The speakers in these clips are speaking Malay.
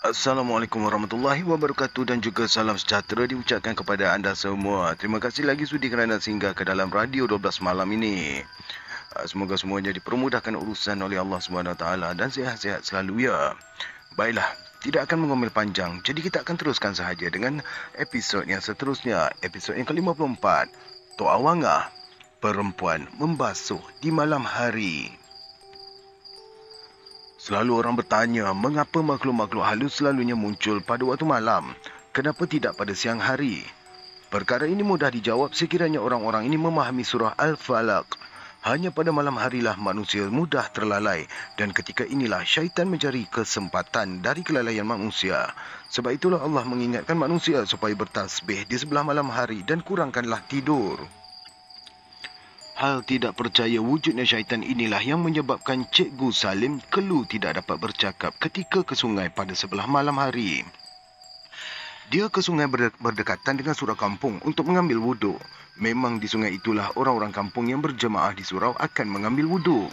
Assalamualaikum warahmatullahi wabarakatuh dan juga salam sejahtera diucapkan kepada anda semua. Terima kasih lagi sudi kerana singgah ke dalam Radio 12 malam ini. Semoga semuanya dipermudahkan urusan oleh Allah SWT dan sihat-sihat selalu ya. Baiklah, tidak akan mengomel panjang. Jadi kita akan teruskan sahaja dengan episod yang seterusnya. Episod yang ke-54. Tok Awangah, perempuan membasuh di malam hari. Selalu orang bertanya, mengapa makhluk-makhluk halus selalunya muncul pada waktu malam? Kenapa tidak pada siang hari? Perkara ini mudah dijawab sekiranya orang-orang ini memahami surah Al-Falaq. Hanya pada malam harilah manusia mudah terlalai dan ketika inilah syaitan mencari kesempatan dari kelalaian manusia. Sebab itulah Allah mengingatkan manusia supaya bertasbih di sebelah malam hari dan kurangkanlah tidur. Hal tidak percaya wujudnya syaitan inilah yang menyebabkan Cikgu Salim kelu tidak dapat bercakap ketika ke sungai pada sebelah malam hari. Dia ke sungai berdekatan dengan surau kampung untuk mengambil wuduk. Memang di sungai itulah orang-orang kampung yang berjemaah di surau akan mengambil wuduk.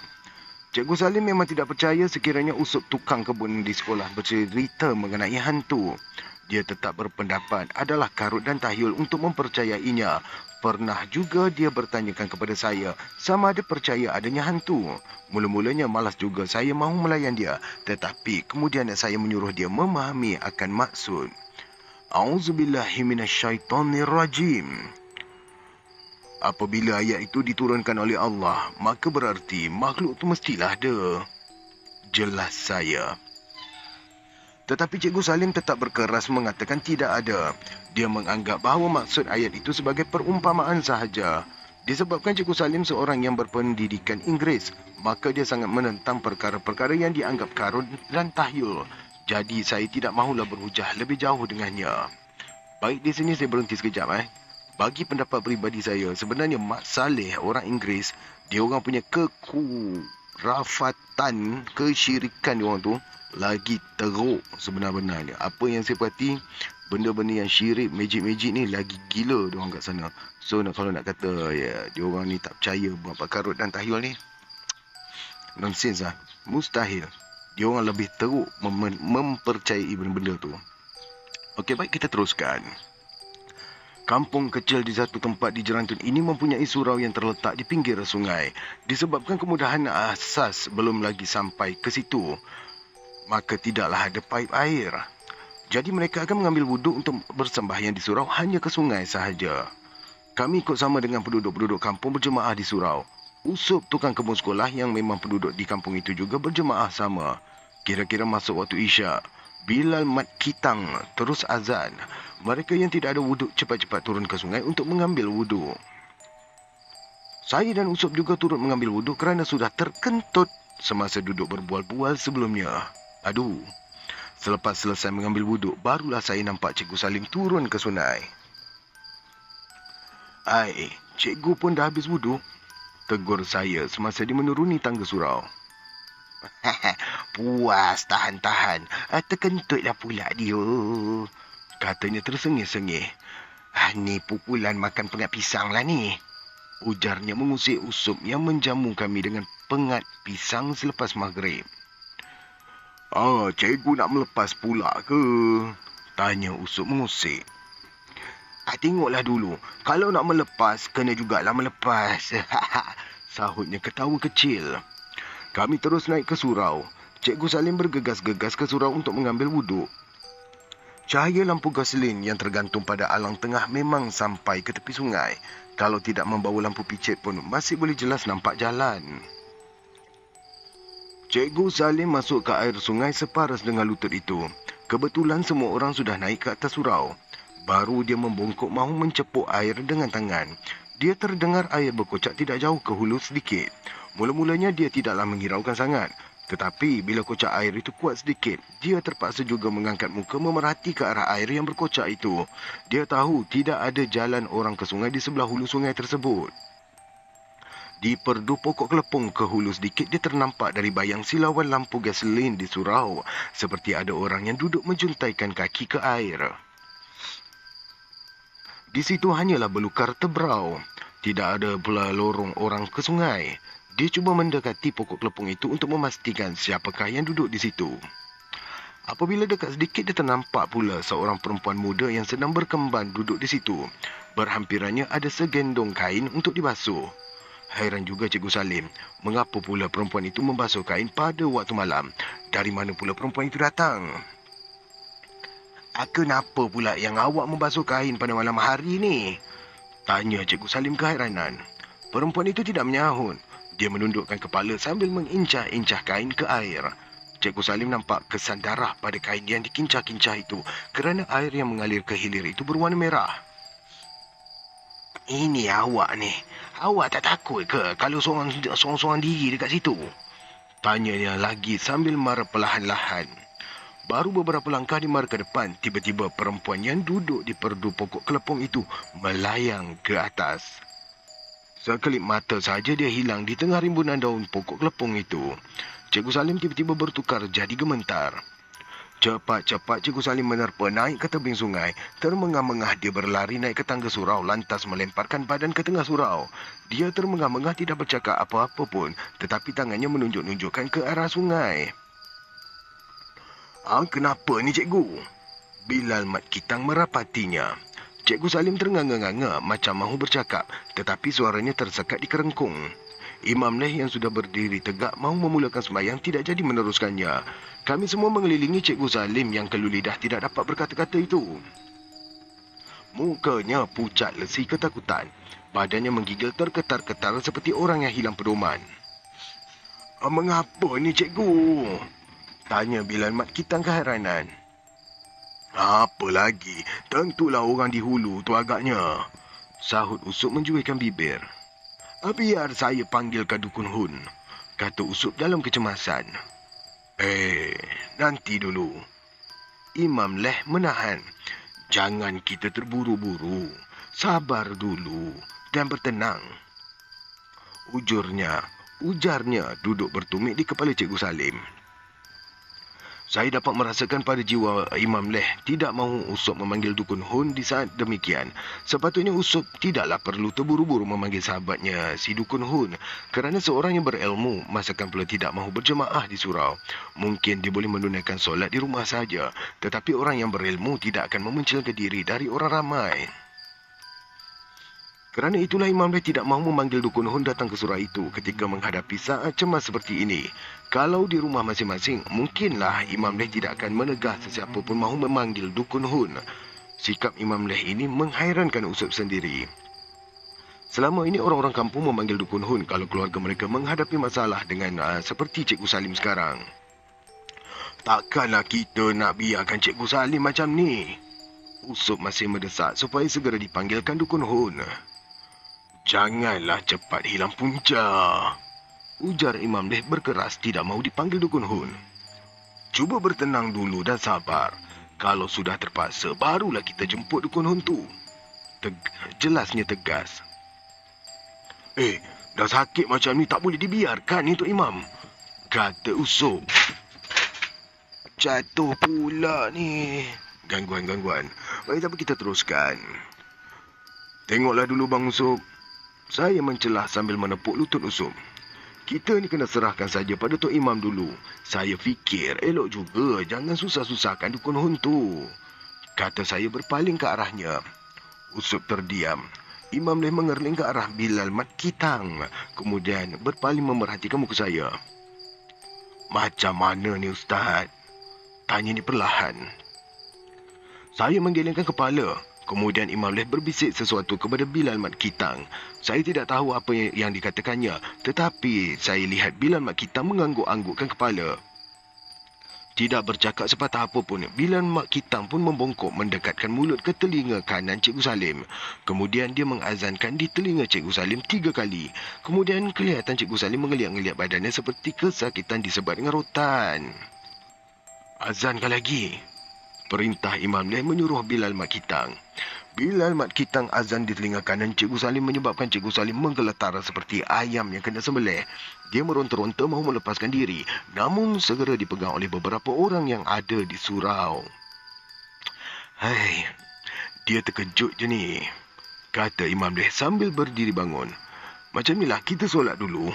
Cikgu Salim memang tidak percaya sekiranya usop tukang kebun di sekolah bercerita mengenai hantu. Dia tetap berpendapat adalah karut dan tahyul untuk mempercayainya. Pernah juga dia bertanyakan kepada saya sama ada percaya adanya hantu. Mula-mulanya malas juga saya mahu melayan dia. Tetapi kemudian saya menyuruh dia memahami akan maksud. A'udzubillahiminasyaitonirrajim. Apabila ayat itu diturunkan oleh Allah, maka berarti makhluk itu mestilah ada. Jelas saya. Tetapi Cikgu Salim tetap berkeras mengatakan tidak ada. Dia menganggap bahawa maksud ayat itu sebagai perumpamaan sahaja. Disebabkan Cikgu Salim seorang yang berpendidikan Inggeris, maka dia sangat menentang perkara-perkara yang dianggap karun dan tahyul. Jadi saya tidak mahulah berhujah lebih jauh dengannya. Baik, di sini saya berhenti sekejap. Bagi pendapat peribadi saya, sebenarnya Mak Saleh orang Inggeris, dia orang punya kekurafatan, kesyirikan dia orang tu lagi teruk sebenar-benarnya. Apa yang saya perhati, benda-benda yang syirik, magic-magic ni lagi gila dia orang kat sana. So kalau nak kata ya, dia orang ni tak percaya apa karut dan tahyul ni, nonsense lah. Mustahil. Dia orang lebih teruk mempercayai benda-benda tu. Okey, baik, kita teruskan. Kampung kecil di satu tempat di Jerantun ini mempunyai surau yang terletak di pinggir sungai. Disebabkan kemudahan asas belum lagi sampai ke situ, maka tidaklah ada paip air. Jadi mereka akan mengambil wuduk untuk bersembahyang di surau hanya ke sungai sahaja. Kami ikut sama dengan penduduk-penduduk kampung berjemaah di surau. Usop tukang kebun sekolah yang memang penduduk di kampung itu juga berjemaah sama. Kira-kira masuk waktu isyak. Bilal mat kitang terus azan. Mereka yang tidak ada wuduk cepat-cepat turun ke sungai untuk mengambil wuduk. Saya dan Usop juga turut mengambil wuduk kerana sudah terkentut semasa duduk berbual-bual sebelumnya. Aduh, selepas selesai mengambil wuduk, barulah saya nampak Cikgu Salim turun ke sungai. "Ai, cikgu pun dah habis wuduk?" tegur saya semasa dia menuruni tangga surau. "Puas, tahan-tahan. Terkentutlah pula dia," katanya tersengih-sengih. "Ni pukulan makan pengat pisang lah ni," ujarnya mengusik Usop yang menjamu kami dengan pengat pisang selepas maghrib. "Cikgu nak melepas pula ke?" tanya Usop mengusik. "Tengoklah dulu. Kalau nak melepas, kena jugalah melepas," sahutnya ketawa kecil. Kami terus naik ke surau. Cikgu Salim bergegas-gegas ke surau untuk mengambil wuduk. Cahaya lampu gasolin yang tergantung pada alang tengah memang sampai ke tepi sungai. Kalau tidak membawa lampu picit pun masih boleh jelas nampak jalan. Cikgu Salim masuk ke air sungai separas dengan lutut itu. Kebetulan semua orang sudah naik ke atas surau. Baru dia membongkok mahu mencepuk air dengan tangan. Dia terdengar air berkocak tidak jauh ke hulu sedikit. Mula-mulanya dia tidaklah menghiraukan sangat. Tetapi bila kocak air itu kuat sedikit, dia terpaksa juga mengangkat muka memerhati ke arah air yang berkocak itu. Dia tahu tidak ada jalan orang ke sungai di sebelah hulu sungai tersebut. Di perdu pokok kelepung ke hulu sedikit, dia ternampak dari bayang silauan lampu gasolin di surau. Seperti ada orang yang duduk menjuntaikan kaki ke air. Di situ hanyalah belukar tebrau. Tidak ada pula lorong orang ke sungai. Dia cuba mendekati pokok kelepung itu untuk memastikan siapakah yang duduk di situ. Apabila dekat sedikit, dia ternampak pula seorang perempuan muda yang sedang berkemban duduk di situ. Berhampirannya ada segendong kain untuk dibasuh. Hairan juga Cikgu Salim, mengapa pula perempuan itu membasuh kain pada waktu malam? Dari mana pula perempuan itu datang? Kenapa pula yang awak membasuh kain pada malam hari ni? Tanya Cikgu Salim keheranan. Perempuan itu tidak menyahut. Dia menundukkan kepala sambil mengincah-incah kain ke air. Cikgu Salim nampak kesan darah pada kain yang dikincah-kincah itu kerana air yang mengalir ke hilir itu berwarna merah. Ini awak ni. Awak tak takut ke kalau seorang-seorang diri dekat situ? Tanyanya lagi sambil mara perlahan-lahan. Baru beberapa langkah di mara ke depan, tiba-tiba perempuan yang duduk di perdu pokok kelepong itu melayang ke atas. Sekelip mata saja dia hilang di tengah rimbunan daun pokok kelepong itu. Cikgu Salim tiba-tiba bertukar jadi gementar. Cepat-cepat Cikgu Salim menerpa naik ke tebing sungai. Termengah-mengah dia berlari naik ke tangga surau lantas melemparkan badan ke tengah surau. Dia termengah-mengah tidak bercakap apa-apa pun, tetapi tangannya menunjuk-nunjukkan ke arah sungai. Kenapa ni cikgu? Bilal Mat Kitang merapatinya. Cikgu Salim ternganga-nganga macam mahu bercakap, tetapi suaranya tersekat di kerengkung. Imam Leh yang sudah berdiri tegak mahu memulakan sembahyang tidak jadi meneruskannya. Kami semua mengelilingi Cikgu Salim yang kelu lidah tidak dapat berkata-kata itu. Mukanya pucat lesi ketakutan. Badannya menggigil terketar-ketar seperti orang yang hilang pedoman. Mengapa ni cikgu? Tanya Bilal Mat Kitang keheranan. Apa lagi? Tentulah orang di hulu tu agaknya. Sahut Usop menjuikan bibir. Biar saya panggilkan Dukun Hun, kata Usop dalam kecemasan. Nanti dulu. Imam Leh menahan. Jangan kita terburu-buru. Sabar dulu dan bertenang. Ujarnya duduk bertumit di kepala Cikgu Salim. Saya dapat merasakan pada jiwa Imam Leh tidak mahu Usop memanggil Dukun Hun di saat demikian. Sepatutnya Usop tidaklah perlu terburu-buru memanggil sahabatnya si Dukun Hun kerana seorang yang berilmu masakan pula tidak mahu berjemaah di surau. Mungkin dia boleh menunaikan solat di rumah saja, tetapi orang yang berilmu tidak akan memencilkan diri dari orang ramai. Kerana itulah Imam Leh tidak mahu memanggil Dukun Hun datang ke surau itu ketika menghadapi saat cemas seperti ini. Kalau di rumah masing-masing, mungkinlah Imam Leh tidak akan menegah sesiapa pun mahu memanggil Dukun Hun. Sikap Imam Leh ini menghairankan Usop sendiri. Selama ini orang-orang kampung memanggil Dukun Hun kalau keluarga mereka menghadapi masalah dengan seperti Cikgu Salim sekarang. Takkanlah kita nak biarkan Cikgu Salim macam ni. Usop masih mendesak supaya segera dipanggilkan Dukun Hun. Janganlah cepat hilang punca, ujar Imam Leh berkeras tidak mahu dipanggil Dukun Hun. Cuba bertenang dulu dan sabar. Kalau sudah terpaksa, barulah kita jemput Dukun Hun tu. Jelasnya tegas. Dah sakit macam ni tak boleh dibiarkan ni Tok Imam, kata Usop. Jatuh pula ni. Gangguan. Baik, tapi kita teruskan. Tengoklah dulu Bang Usop. Saya mencelah sambil menepuk lutut Usop. Kita ni kena serahkan saja pada Tok Imam dulu. Saya fikir elok juga jangan susah-susahkan Dukun Hun tu, kata saya berpaling ke arahnya. Usop terdiam. Imam Leh mengerling ke arah Bilal Mat Kitang, kemudian berpaling memerhatikan muka saya. Macam mana ni Ustaz? Tanya ni perlahan. Saya menggelengkan kepala. Kemudian Imam Leh berbisik sesuatu kepada Bilal Mat Kitang. Saya tidak tahu apa yang dikatakannya, tetapi saya lihat Bilal Mat Kitang mengangguk-anggukkan kepala. Tidak bercakap sepatah apa pun, Bilal Mat Kitang pun membongkok mendekatkan mulut ke telinga kanan Cikgu Salim. Kemudian dia mengazankan di telinga Cikgu Salim 3 kali. Kemudian kelihatan Cikgu Salim mengeliat-ngeliat badannya seperti kesakitan disebab dengan rotan. Azankan lagi, perintah Imam Leh menyuruh Bilal Mat Kitang. Bilal Mat Kitang azan di telinga kanan Cikgu Salim menyebabkan Cikgu Salim menggeletar seperti ayam yang kena sembelih. Dia meronta-ronta mahu melepaskan diri, namun segera dipegang oleh beberapa orang yang ada di surau. Dia terkejut je ni, kata Imam Leh sambil berdiri bangun. Macam inilah kita solat dulu.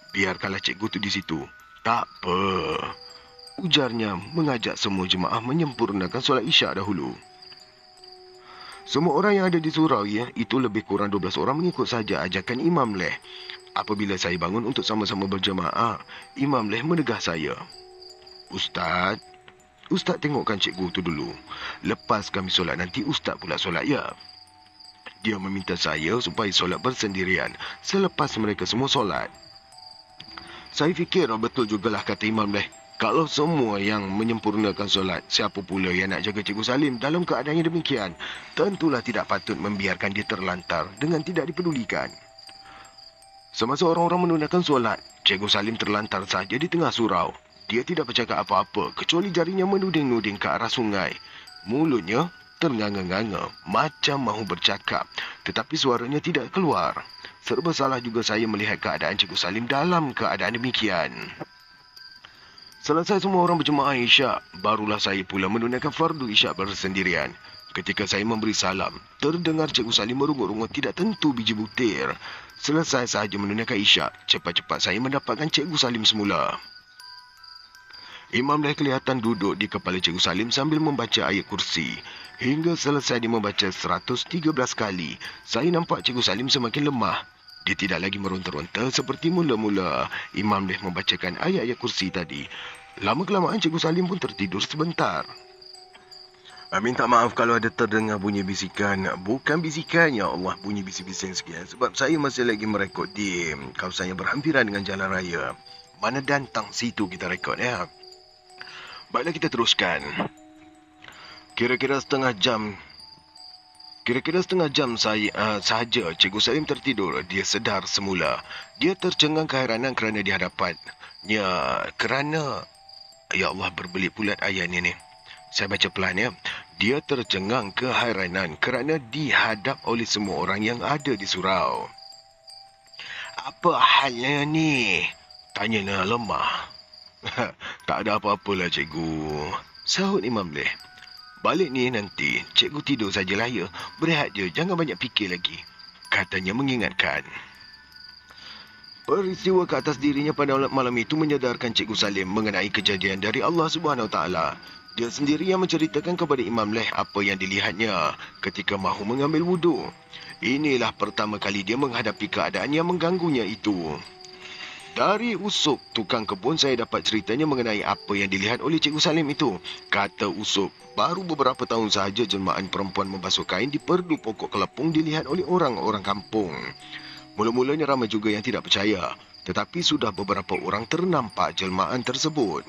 Biarkanlah cikgu tu di situ. Tak apa, Ujarnya mengajak semua jemaah menyempurnakan solat Isyak dahulu. Semua orang yang ada di surau itu lebih kurang 12 orang mengikut saja ajakan Imam Leh. Apabila saya bangun untuk sama-sama berjemaah, Imam Leh menegah saya. Ustaz, Ustaz tengokkan cikgu tu dulu. Lepas kami solat nanti Ustaz pula solat ya. Dia meminta saya supaya solat bersendirian selepas mereka semua solat. Saya fikir betul jugalah kata Imam Leh. Kalau semua yang menyempurnakan solat, siapa pula yang nak jaga Cikgu Salim dalam keadaan yang demikian? Tentulah tidak patut membiarkan dia terlantar dengan tidak dipedulikan. Semasa orang-orang menunaikan solat, Cikgu Salim terlantar saja di tengah surau. Dia tidak bercakap apa-apa kecuali jarinya menuding-nuding ke arah sungai. Mulutnya ternganga-nganga macam mahu bercakap, tetapi suaranya tidak keluar. Serba salah juga saya melihat keadaan Cikgu Salim dalam keadaan demikian. Selesai semua orang berjemaah Isyak, barulah saya pula menunaikan fardu Isyak bersendirian. Ketika saya memberi salam, terdengar Cikgu Salim merungut-rungut tidak tentu biji butir. Selesai sahaja menunaikan Isyak, cepat-cepat saya mendapatkan Cikgu Salim semula. Imam Leh kelihatan duduk di kepala Cikgu Salim sambil membaca ayat kursi. Hingga selesai dia membaca 113 kali, saya nampak Cikgu Salim semakin lemah. Dia tidak lagi meronta-ronta seperti mula-mula Imam Leh membacakan ayat-ayat kursi tadi. Lama-kelamaan Cikgu Salim pun tertidur sebentar. Minta maaf kalau ada terdengar bunyi bisikan. Bukan bisikan, ya Allah, bunyi bisik-bisik sekian. Sebab saya masih lagi merekod di kawasan yang berhampiran dengan jalan raya. Mana dantang situ kita rekod ya. Baiklah kita teruskan. Kira-kira setengah jam sahaja Cikgu Salim tertidur. Dia sedar semula. Dia tercengang keheranan kerana di hadapannya. Ya Allah, berbelit pulat ayat ni. Saya baca pelan ya. Dia tercengang keheranan kerana dihadap oleh semua orang yang ada di surau. Apa halnya ni? Tanyanya lemah. Tak ada apa-apalah cikgu, sahut Imam Leh. Balik ni nanti, cikgu tidur sajalah ya. Berehat je, jangan banyak fikir lagi, katanya mengingatkan. Peristiwa ke atas dirinya pada malam itu menyadarkan Cikgu Salim mengenai kejadian dari Allah Subhanahu Wa Taala. Dia sendiri yang menceritakan kepada Imam Leh apa yang dilihatnya ketika mahu mengambil wudu. Inilah pertama kali dia menghadapi keadaan yang mengganggunya itu. Dari Usop, tukang kebun, saya dapat ceritanya mengenai apa yang dilihat oleh Cikgu Salim itu. Kata Usop, baru beberapa tahun sahaja jelmaan perempuan membasuh kain di perdu pokok kelepung dilihat oleh orang-orang kampung. Mula-mulanya ramai juga yang tidak percaya, tetapi sudah beberapa orang ternampak jelmaan tersebut.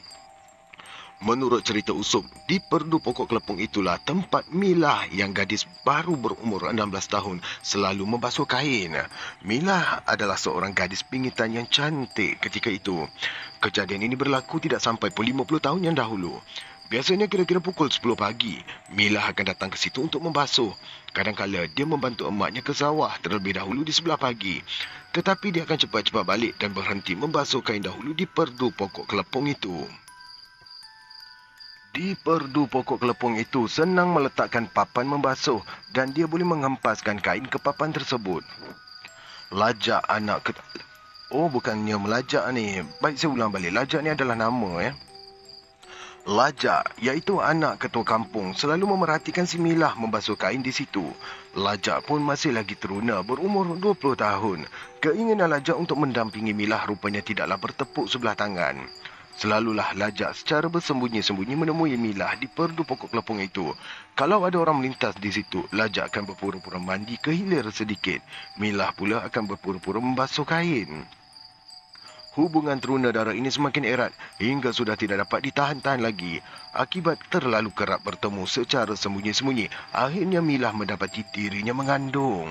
Menurut cerita Usop, di perdu pokok kelepung itulah tempat Milah yang gadis baru berumur 16 tahun selalu membasuh kain. Milah adalah seorang gadis pingitan yang cantik ketika itu. Kejadian ini berlaku tidak sampai 50 tahun yang dahulu. Biasanya kira-kira pukul 10 pagi, Milah akan datang ke situ untuk membasuh. Kadang-kala dia membantu emaknya ke sawah terlebih dahulu di sebelah pagi. Tetapi dia akan cepat-cepat balik dan berhenti membasuh kain dahulu di perdu pokok kelepung itu. Di perdu pokok kelepung itu senang meletakkan papan membasuh dan dia boleh menghempaskan kain ke papan tersebut. Lajak anak Oh, bukannya melajak ni. Baik, saya ulang balik. Lajak ni adalah nama ya. Lajak, iaitu anak ketua kampung, selalu memerhatikan si Milah membasuh kain di situ. Lajak pun masih lagi teruna, berumur 20 tahun. Keinginan Lajak untuk mendampingi Milah rupanya tidaklah bertepuk sebelah tangan. Selalulah Lajak secara bersembunyi-sembunyi menemui Milah di perdu pokok kelepung itu. Kalau ada orang melintas di situ, Lajak akan berpura-pura mandi ke hilir sedikit. Milah pula akan berpura-pura membasuh kain. Hubungan teruna darah ini semakin erat hingga sudah tidak dapat ditahan-tahan lagi. Akibat terlalu kerap bertemu secara sembunyi-sembunyi, akhirnya Milah mendapati dirinya mengandung.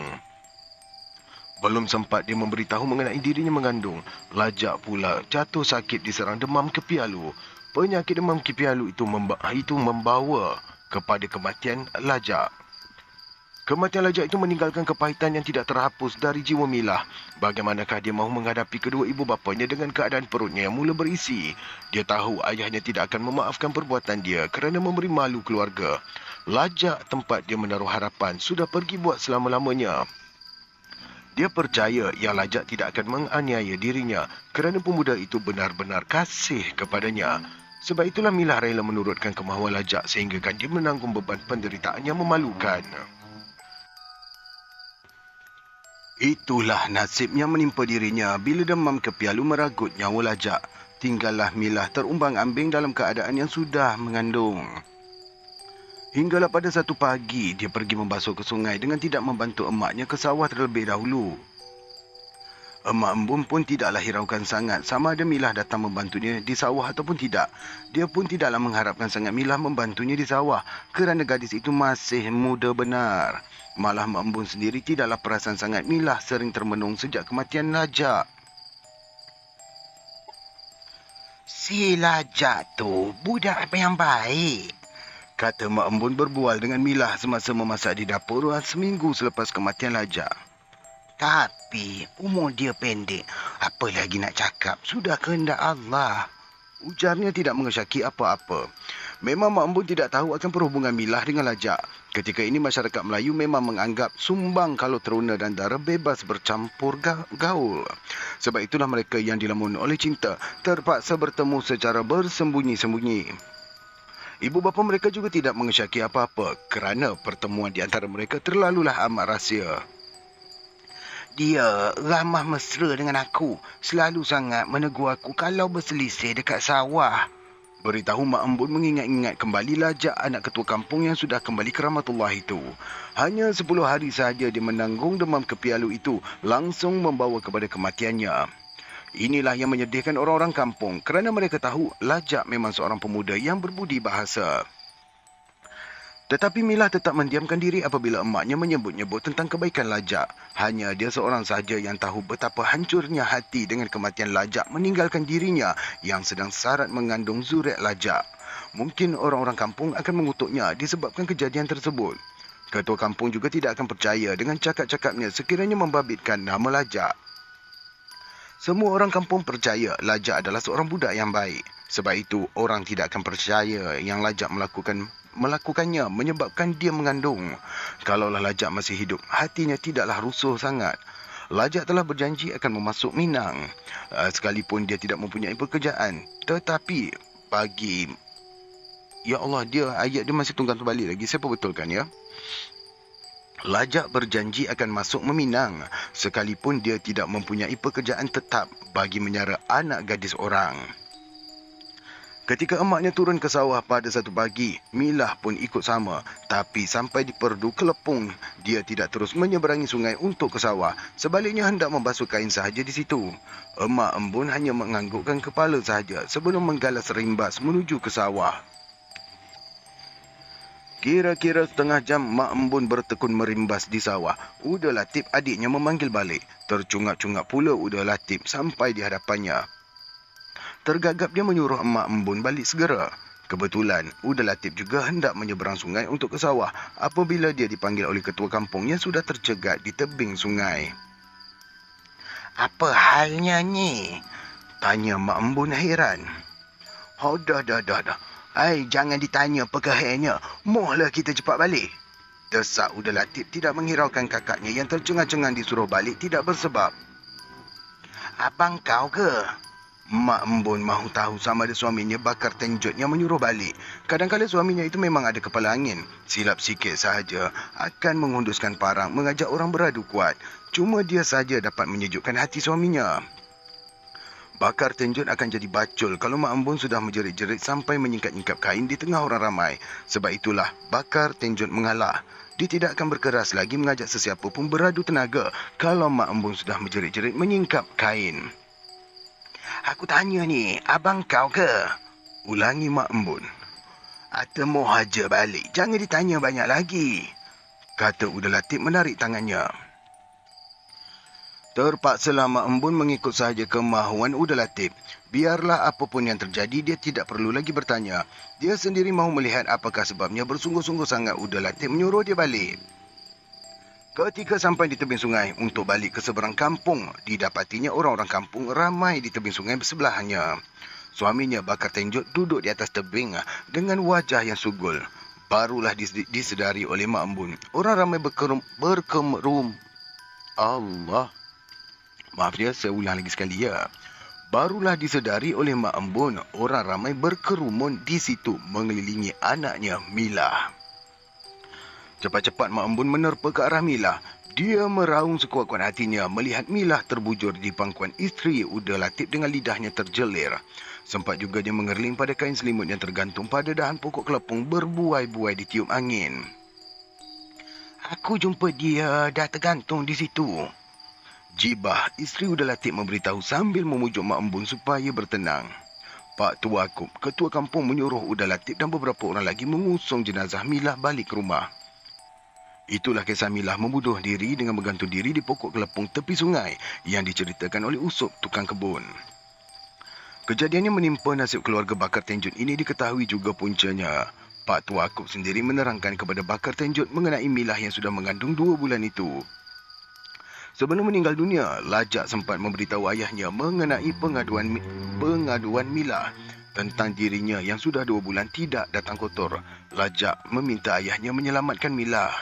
Belum sempat dia memberitahu mengenai dirinya mengandung, Lajak pula jatuh sakit diserang demam kepialu. Penyakit demam kepialu itu membawa kepada kematian Lajak. Kematian Lajak itu meninggalkan kepahitan yang tidak terhapus dari jiwa Milah. Bagaimanakah dia mahu menghadapi kedua ibu bapanya dengan keadaan perutnya yang mula berisi? Dia tahu ayahnya tidak akan memaafkan perbuatan dia kerana memberi malu keluarga. Lajak, tempat dia menaruh harapan, sudah pergi buat selama-lamanya. Dia percaya yang Lajak tidak akan menganiaya dirinya kerana pemuda itu benar-benar kasih kepadanya. Sebab itulah Milah rela menurutkan kemahuan Lajak sehingga kan dia menanggung beban penderitaan yang memalukan. Itulah nasib yang menimpa dirinya bila demam kepialu meragut nyawa Lajak. Tinggallah Milah terumbang-ambing dalam keadaan yang sudah mengandung. Hinggalah pada satu pagi, dia pergi membasuh ke sungai dengan tidak membantu emaknya ke sawah terlebih dahulu. Emak Embun pun tidaklah hiraukan sangat sama ada Milah datang membantunya di sawah ataupun tidak. Dia pun tidaklah mengharapkan sangat Milah membantunya di sawah kerana gadis itu masih muda benar. Malah Mak Embun sendiri tidaklah perasan sangat Milah sering termenung sejak kematian Lajak. Si Lajak tu budak apa yang baik, kata Mak Embun berbual dengan Milah semasa memasak di dapur seminggu selepas kematian Lajak. tapi umur dia pendek. Apa lagi nak cakap? Sudah kehendak Allah. Ujarnya tidak mengesyaki apa-apa. Memang Mak Embun tidak tahu akan perhubungan Milah dengan Lajak. Ketika ini masyarakat Melayu memang menganggap sumbang kalau teruna dan dara bebas bercampur gaul. Sebab itulah mereka yang dilamun oleh cinta terpaksa bertemu secara bersembunyi-sembunyi. Ibu bapa mereka juga tidak mengesyaki apa-apa kerana pertemuan di antara mereka terlalulah amat rahsia. Dia ramah mesra dengan aku. Selalu sangat menegur aku kalau berselisih dekat sawah. Beritahu Mak Embun mengingat-ingat kembali Lajak anak ketua kampung yang sudah kembali ke rahmatullah itu. Hanya 10 hari sahaja dia menanggung demam kepialu itu langsung membawa kepada kematiannya. Inilah yang menyedihkan orang-orang kampung kerana mereka tahu Lajak memang seorang pemuda yang berbudi bahasa. Tetapi Milah tetap mendiamkan diri apabila emaknya menyebut-nyebut tentang kebaikan Lajak. Hanya dia seorang sahaja yang tahu betapa hancurnya hati dengan kematian Lajak meninggalkan dirinya yang sedang syarat mengandung zuriat Lajak. Mungkin orang-orang kampung akan mengutuknya disebabkan kejadian tersebut. Ketua kampung juga tidak akan percaya dengan cakap-cakapnya sekiranya membabitkan nama Lajak. Semua orang kampung percaya Lajak adalah seorang budak yang baik. Sebab itu, orang tidak akan percaya yang Lajak melakukannya menyebabkan dia mengandung. Kalaulah Lajak masih hidup, hatinya tidaklah rusuh sangat. Lajak telah berjanji akan memasuk Minang, sekalipun dia tidak mempunyai pekerjaan. Tetapi bagi ya Allah, ayat dia masih tunggang terbalik lagi. Saya betulkan ya. Lajak berjanji akan masuk meminang sekalipun dia tidak mempunyai pekerjaan tetap bagi menyara anak gadis orang. Ketika emaknya turun ke sawah pada satu pagi, Milah pun ikut sama. Tapi sampai di Perdu Kelepung, dia tidak terus menyeberangi sungai untuk ke sawah. Sebaliknya hendak membasuh kain sahaja di situ. Emak Embun hanya menganggukkan kepala sahaja sebelum menggalas rimbas menuju ke sawah. Kira-kira setengah jam Mak Embun bertekun merimbas di sawah. Uda Latif adiknya memanggil balik. Tercungap-cungap pula Uda Latif sampai di hadapannya. Tergagap dia menyuruh Emak Embun balik segera. Kebetulan, Uda Latif juga hendak menyeberang sungai untuk ke sawah apabila dia dipanggil oleh ketua kampung yang sudah tercegat di tebing sungai. Apa halnya ni? Tanya Mak Embun heran. Oh, dah. Jangan ditanya perkahnya. Mohlah kita cepat balik. Desak Uda Latif tidak menghiraukan kakaknya yang tercengang-cengang disuruh balik tidak bersebab. Abang kau ke? Mak Embun mahu tahu sama ada suaminya Bakar Tenjot yang menyuruh balik. Kadang-kadang suaminya itu memang ada kepala angin. Silap sikit sahaja akan menghunduskan parang mengajak orang beradu kuat. Cuma dia saja dapat menyejukkan hati suaminya. Bakar Tenjot akan jadi bacul kalau Mak Embun sudah menjerit-jerit sampai menyingkap-nyingkap kain di tengah orang ramai. Sebab itulah Bakar Tenjot mengalah. Dia tidak akan berkeras lagi mengajak sesiapa pun beradu tenaga kalau Mak Embun sudah menjerit-jerit menyingkap kain. Aku tanya ni, abang kau ke? Ulangi Mak Embun. Temu haja balik. Jangan ditanya banyak lagi, kata Uda Latif menarik tangannya. Terpaksalah Mak Embun mengikut sahaja kemahuan Uda Latif. Biarlah apapun yang terjadi, dia tidak perlu lagi bertanya. Dia sendiri mahu melihat apakah sebabnya bersungguh-sungguh sangat Uda Latif menyuruh dia balik. Ketika sampai di tebing sungai untuk balik ke seberang kampung, didapatinya orang-orang kampung ramai di tebing sungai bersebelahannya. Suaminya Bakar Tenjot duduk di atas tebing dengan wajah yang sugul. Barulah disedari oleh Mak Embun. Orang ramai berkemerum. Allah. Maaf dia, saya ulang lagi sekali ya. Barulah disedari oleh Mak Embun, orang ramai berkerumun di situ mengelilingi anaknya Mila. Cepat-cepat Mak Embun menerpa ke arah Mila. Dia meraung sekuat-kuat hatinya melihat Mila terbujur di pangkuan isteri Uda Latif dengan lidahnya terjelir. Sempat juga dia mengerling pada kain selimut yang tergantung pada dahan pokok kelepung berbuai-buai ditiup angin. Aku jumpa dia dah tergantung di situ. Jibah, isteri Uda Latif memberitahu sambil memujuk Mak Embun supaya bertenang. Pak Tua Akub, ketua kampung menyuruh Uda Latif dan beberapa orang lagi mengusung jenazah Mila balik ke rumah. Itulah kisah Milah membunuh diri dengan bergantung diri di pokok kelepung tepi sungai yang diceritakan oleh Usop, tukang kebun. Kejadian yang menimpa nasib keluarga Bakar Tenjut ini diketahui juga puncanya. Pak Tua Akub sendiri menerangkan kepada Bakar Tenjut mengenai Milah yang sudah mengandung 2 bulan itu. Sebelum meninggal dunia, Lajak sempat memberitahu ayahnya mengenai pengaduan Milah tentang dirinya yang sudah 2 bulan tidak datang kotor. Lajak meminta ayahnya menyelamatkan Milah.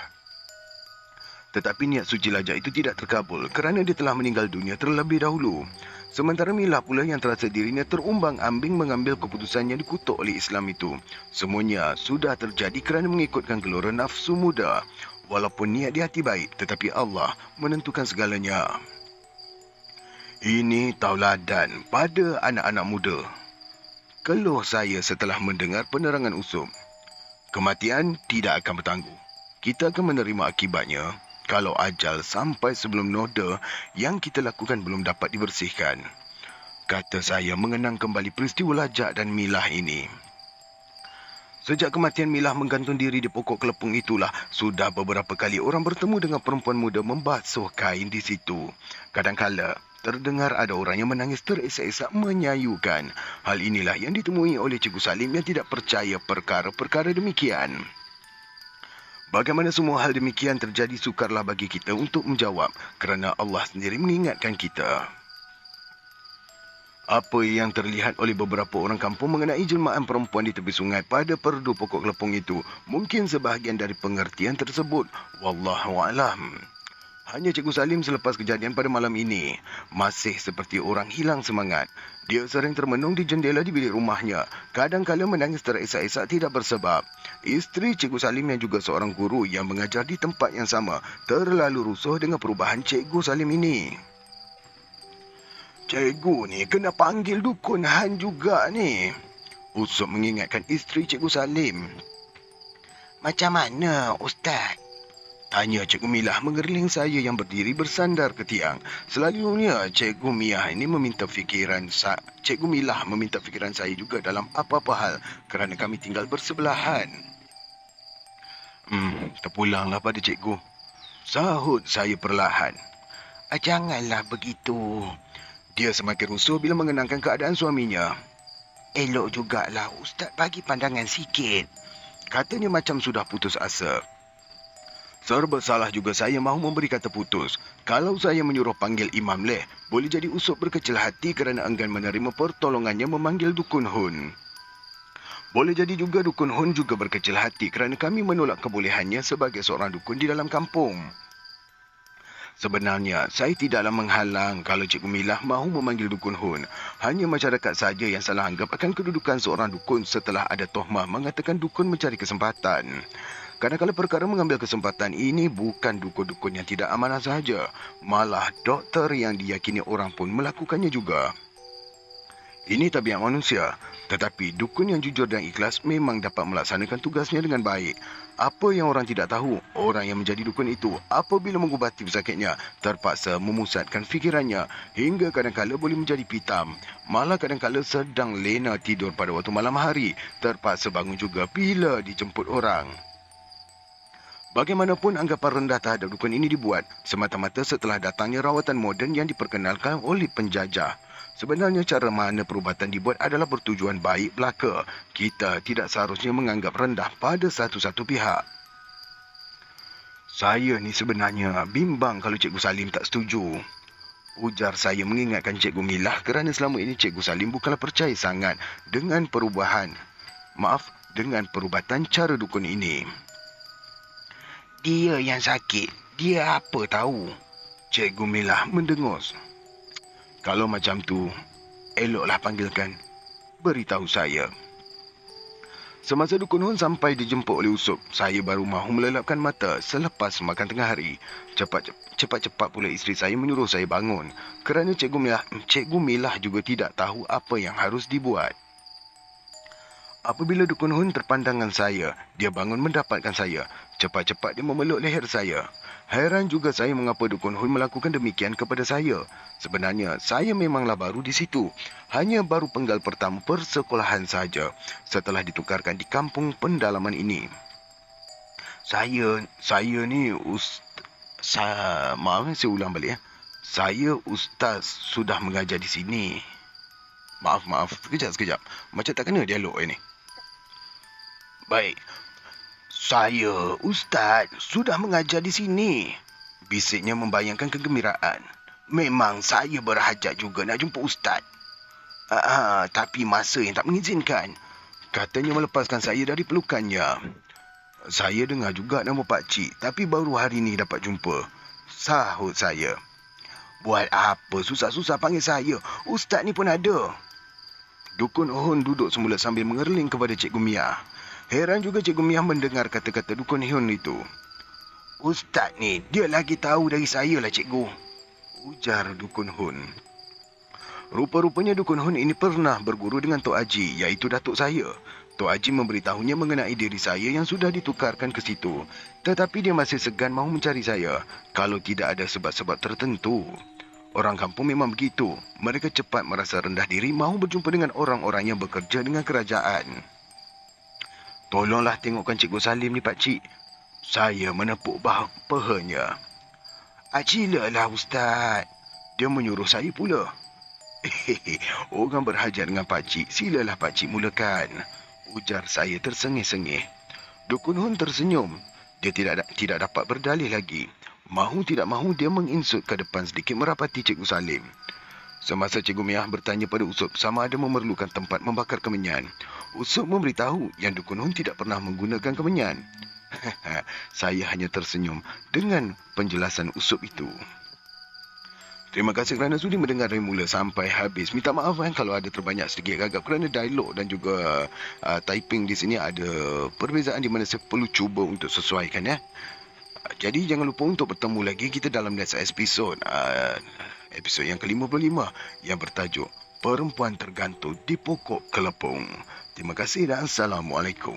Tetapi niat suci Lajak itu tidak terkabul kerana dia telah meninggal dunia terlebih dahulu. Sementara Milah pula yang terasa dirinya terumbang-ambing mengambil keputusan yang dikutuk oleh Islam itu. Semuanya sudah terjadi kerana mengikutkan gelora nafsu muda. Walaupun niat di hati baik, tetapi Allah menentukan segalanya. Ini tauladan pada anak-anak muda. Keluh saya setelah mendengar penerangan Usop. Kematian tidak akan bertangguh. Kita akan menerima akibatnya kalau ajal sampai sebelum noda yang kita lakukan belum dapat dibersihkan. Kata saya mengenang kembali peristiwa Lajak dan Milah ini. Sejak kematian Milah menggantung diri di pokok kelepung itulah, sudah beberapa kali orang bertemu dengan perempuan muda membasuh kain di situ. Kadangkala terdengar ada orang yang menangis teresak-esak menyayukan. Hal inilah yang ditemui oleh Cikgu Salim yang tidak percaya perkara-perkara demikian. Bagaimana semua hal demikian terjadi, sukarlah bagi kita untuk menjawab kerana Allah sendiri mengingatkan kita. Apa yang terlihat oleh beberapa orang kampung mengenai jelmaan perempuan di tepi sungai pada perdu pokok kelepung itu mungkin sebahagian dari pengertian tersebut. Wallahualam. Hanya Cikgu Salim selepas kejadian pada malam ini masih seperti orang hilang semangat. Dia sering termenung di jendela di bilik rumahnya. Kadang-kala menangis teresak-esak tidak bersebab. Isteri Cikgu Salim yang juga seorang guru yang mengajar di tempat yang sama terlalu rusuh dengan perubahan Cikgu Salim ini. Cikgu ni kena panggil dukun Han juga ni. Usop mengingatkan isteri Cikgu Salim. Macam mana, Ustaz? Tanya Cikgu Milah mengerling saya yang berdiri bersandar ke tiang. Selalunya Cikgu Miah ini Cikgu Milah meminta fikiran saya juga dalam apa-apa hal kerana kami tinggal bersebelahan. Terpulanglah pada Cikgu. Sahut saya perlahan. Janganlah begitu. Dia semakin rusuh bila mengenangkan keadaan suaminya. Elok jugalah Ustaz bagi pandangan sikit. Katanya macam sudah putus asa. Serba salah juga saya mahu memberi kata putus. Kalau saya menyuruh panggil Imam Leh, boleh jadi Usop berkecil hati kerana enggan menerima pertolongannya memanggil Dukun Hun. Boleh jadi juga Dukun Hun juga berkecil hati kerana kami menolak kebolehannya sebagai seorang dukun di dalam kampung. Sebenarnya, saya tidaklah menghalang kalau Cikgu Milah mahu memanggil Dukun Hun. Hanya masyarakat saja yang salah anggap akan kedudukan seorang dukun setelah ada tohmah mengatakan dukun mencari kesempatan. Kadang-kadang perkara mengambil kesempatan ini bukan dukun-dukun yang tidak amanah sahaja. Malah doktor yang diyakini orang pun melakukannya juga. Ini tabiat manusia. Tetapi dukun yang jujur dan ikhlas memang dapat melaksanakan tugasnya dengan baik. Apa yang orang tidak tahu, orang yang menjadi dukun itu apabila mengubati pesakitnya, terpaksa memusatkan fikirannya hingga kadang-kadang boleh menjadi pitam. Malah kadang-kadang sedang lena tidur pada waktu malam hari, terpaksa bangun juga bila dijemput orang. Bagaimanapun anggapan rendah terhadap dukun ini dibuat semata-mata setelah datangnya rawatan moden yang diperkenalkan oleh penjajah. Sebenarnya cara mana perubatan dibuat adalah bertujuan baik belaka. Kita tidak seharusnya menganggap rendah pada satu-satu pihak. Saya ni sebenarnya bimbang kalau Cikgu Salim tak setuju. Ujar saya mengingatkan Cikgu Milah kerana selama ini Cikgu Salim bukanlah percaya sangat dengan dengan perubatan cara dukun ini. Dia yang sakit, dia apa tahu? Cikgu Milah mendengus. Kalau macam tu, eloklah panggilkan. Beritahu saya. Semasa Dukun Hun sampai dijemput oleh Usop, saya baru mahu melelapkan mata selepas makan tengah hari. Cepat-cepat pula isteri saya menyuruh saya bangun kerana Cikgu Milah juga tidak tahu apa yang harus dibuat. Apabila Dukun Hun terpandangan saya, dia bangun mendapatkan saya. Cepat-cepat dia memeluk leher saya. Heran juga saya mengapa Dukun Hun melakukan demikian kepada saya. Sebenarnya, saya memanglah baru di situ. Hanya baru penggal pertama persekolahan saja setelah ditukarkan di kampung pendalaman ini. Saya ni maaf, saya ulang balik ya. Saya ustaz sudah mengajar di sini. Maaf. Sekejap. Macam tak kena dialog ni. Baik. Saya, ustaz, sudah mengajar di sini. Bisiknya membayangkan kegembiraan. Memang saya berhajat juga nak jumpa ustaz. Tapi masa yang tak mengizinkan. Katanya melepaskan saya dari pelukannya. Saya dengar juga nama Pak Cik, tapi baru hari ni dapat jumpa. Sahut saya. Buat apa susah-susah panggil saya? Ustaz ni pun ada. Dukun Hun duduk semula sambil mengerling kepada Cikgu Mia. Heran juga Cikgu Mia mendengar kata-kata Dukun Hun itu. Ustaz ni, dia lagi tahu dari saya lah cikgu. Ujar Dukun Hun. Rupa-rupanya Dukun Hun ini pernah berguru dengan Tok Haji, iaitu datuk saya. Tok Haji memberitahunya mengenai diri saya yang sudah ditukarkan ke situ. Tetapi dia masih segan mahu mencari saya, kalau tidak ada sebab-sebab tertentu. Orang kampung memang begitu. Mereka cepat merasa rendah diri mahu berjumpa dengan orang-orang yang bekerja dengan kerajaan. Tolonglah tengokkan Cikgu Salim ni, Pak Cik. Saya menepuk pahanya. Silalah Ustaz. Dia menyuruh saya pula. Orang berhajat dengan Pak Cik. Silalah Pak Cik mulakan. Ujar saya tersengih-sengih. Dukun Hun tersenyum. Dia tidak dapat berdalih lagi. Mahu tidak mahu dia menginsut ke depan sedikit merapati Cikgu Salim. Semasa Cikgu Miah bertanya pada Usop sama ada memerlukan tempat membakar kemenyan, Usop memberitahu yang Dukun Hun tidak pernah menggunakan kemenyan. Saya hanya tersenyum dengan penjelasan Usop itu. Terima kasih kerana sudi mendengar dari mula sampai habis. Minta maaf kalau ada terbanyak sedikit gagap kerana dialog dan juga typing di sini ada perbezaan di mana saya perlu cuba untuk sesuaikan ya. Jadi jangan lupa untuk bertemu lagi kita dalam next episode. Episod yang ke-55 yang bertajuk Perempuan Tergantung di Pokok Kelepung. Terima kasih dan Assalamualaikum.